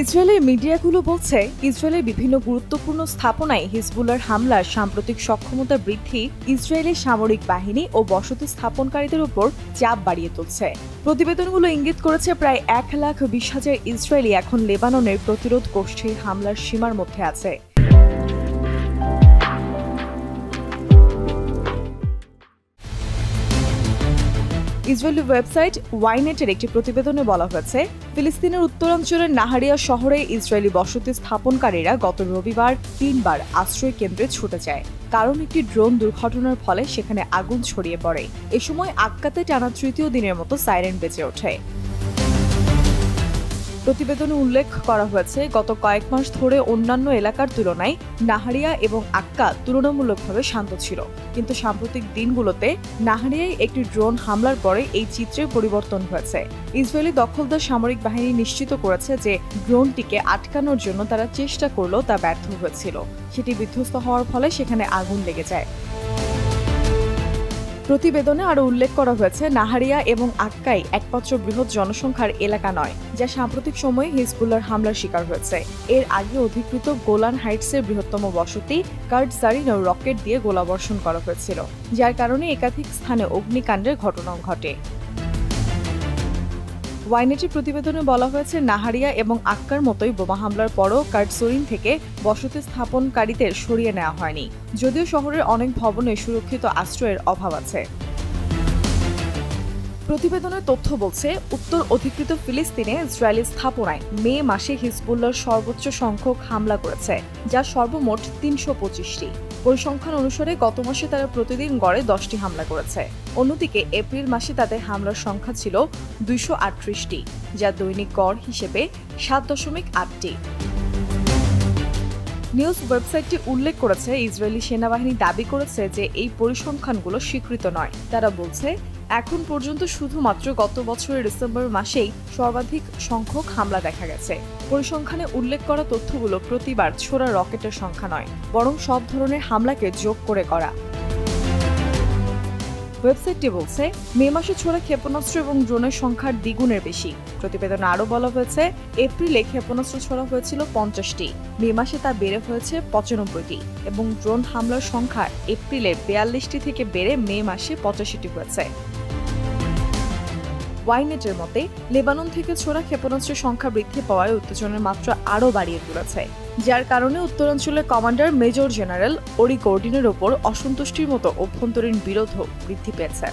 ইসরায়েলের মিডিয়াগুলো বলছে, ইসরায়েলের বিভিন্ন গুরুত্বপূর্ণ স্থাপনায় হিজবুল্লাহর হামলার সাম্প্রতিক সক্ষমতা বৃদ্ধি ইসরায়েলের সামরিক বাহিনী ও বসতি স্থাপনকারীদের উপর চাপ বাড়িয়ে তুলছে। প্রতিবেদনগুলো ইঙ্গিত করেছে প্রায় 1,20,000 ইসরায়েলি এখন লেবাননের প্রতিরোধ গোষ্ঠীর হামলার সীমার মধ্যে আছে। ইসরায়েলি ওয়েবসাইট ওয়াইনেটের একটি প্রতিবেদনে বলা হয়েছে, ফিলিস্তিনের উত্তরাঞ্চলের নাহারিয়া শহরে ইসরায়েলি বসতি স্থাপনকারীরা গত রবিবার 3 বার আশ্রয় কেন্দ্রে ছুটে যায়, কারণ একটি ড্রোন দুর্ঘটনার ফলে সেখানে আগুন ছড়িয়ে পড়ে। এ সময় আক্কাতে টানা তৃতীয় দিনের মতো সাইরেন বেজে ওঠে। প্রতিবেদনে উল্লেখ করা হয়েছে, গত কয়েক মাস ধরে অন্যান্য এলাকার তুলনায় নাহারিয়া এবং আক্কা তুলনামূলকভাবে শান্ত ছিল, কিন্তু সাম্প্রতিক দিনগুলোতে নাহারিয়ায় একটি ড্রোন হামলার পরে এই চিত্রে পরিবর্তন হয়েছে। ইসরায়েলি দখলদার সামরিক বাহিনী নিশ্চিত করেছে যে ড্রোনটিকে আটকানোর জন্য তারা চেষ্টা করলেও তা ব্যর্থ হয়েছিল। সেটি বিধ্বস্ত হওয়ার ফলে সেখানে আগুন লেগে যায়। প্রতিবেদনে আরও উল্লেখ করা হয়েছে, নাহারিয়া এবং আক্কাই একমাত্র বৃহৎ জনসংখ্যার এলাকা নয় যা সাম্প্রতিক সময়ে হিজবুল্লাহর হামলার শিকার হয়েছে। এর আগে অধিকৃত গোলান হাইটসের বৃহত্তম বসতি কার্ড জারিনেও রকেট দিয়ে গোলাবর্ষণ করা হয়েছিল, যার কারণে একাধিক স্থানে অগ্নিকাণ্ডের ঘটনাও ঘটে। ওয়াইনেটের প্রতিবেদনে বলা হয়েছে, নাহারিয়া এবং আক্কার মতোই বোমা হামলার পরও কার্ডসোরিন থেকে বসতি স্থাপনকারীদের সরিয়ে নেওয়া হয়নি, যদিও শহরের অনেক ভবনে সুরক্ষিত আশ্রয়ের অভাব আছে। প্রতিবেদনের তথ্য বলছে, উত্তর অধিকৃত ফিলিস্তিনে ইসরায়েলি স্থাপনায় মে মাসে হিজবুল্লাহর সর্বোচ্চ সংখ্যক হামলা করেছে, যা সর্বমোট 325টি। পরিসংখ্যান অনুসারে গত মাসে তারা প্রতিদিন গড়ে 10টি হামলা করেছে। অন্যদিকে এপ্রিল মাসে তাদের হামলার সংখ্যা ছিল 238টি, যা দৈনিক গড় হিসেবে 7.8টি। নিউজ ওয়েবসাইটটি উল্লেখ করেছে, ইসরায়েলি সেনাবাহিনী দাবি করেছে যে এই পরিসংখ্যানগুলো স্বীকৃত নয়। তারা বলছে, এখন পর্যন্ত শুধুমাত্র গত বছরের ডিসেম্বর মাসেই সর্বাধিক সংখ্যক হামলা দেখা গেছে। পরিসংখ্যানে উল্লেখ করা তথ্যগুলো প্রতিবার ছোড়া রকেটের সংখ্যা নয়, বরং সব ধরনের হামলাকে যোগ করে করা। ওয়েবসাইটটি বলছে, মে মাসে ছোড়া ক্ষেপণাস্ত্র এবং ড্রোনের সংখ্যার দ্বিগুণের বেশি। প্রতিবেদনে আরও বলা হয়েছে, এপ্রিলে ক্ষেপণাস্ত্র ছোড়া হয়েছিল 50টি, মে মাসে তা বেড়ে হয়েছে 95টি, এবং ড্রোন হামলার সংখ্যা এপ্রিলে 42টি থেকে বেড়ে মে মাসে 85টি হয়েছে। ওয়াইনেটের মতে, লেবানন থেকে ছোড়া ক্ষেপণাস্ত্রের সংখ্যা বৃদ্ধি পাওয়ায় উত্তেজনার মাত্রা আরও বাড়িয়ে তুলেছে, যার কারণে উত্তরাঞ্চলের কমান্ডার মেজর জেনারেল ওরি গর্ডিনের ওপর অসন্তুষ্টির মতো অভ্যন্তরীণ বিরোধও বৃদ্ধি পেয়েছে।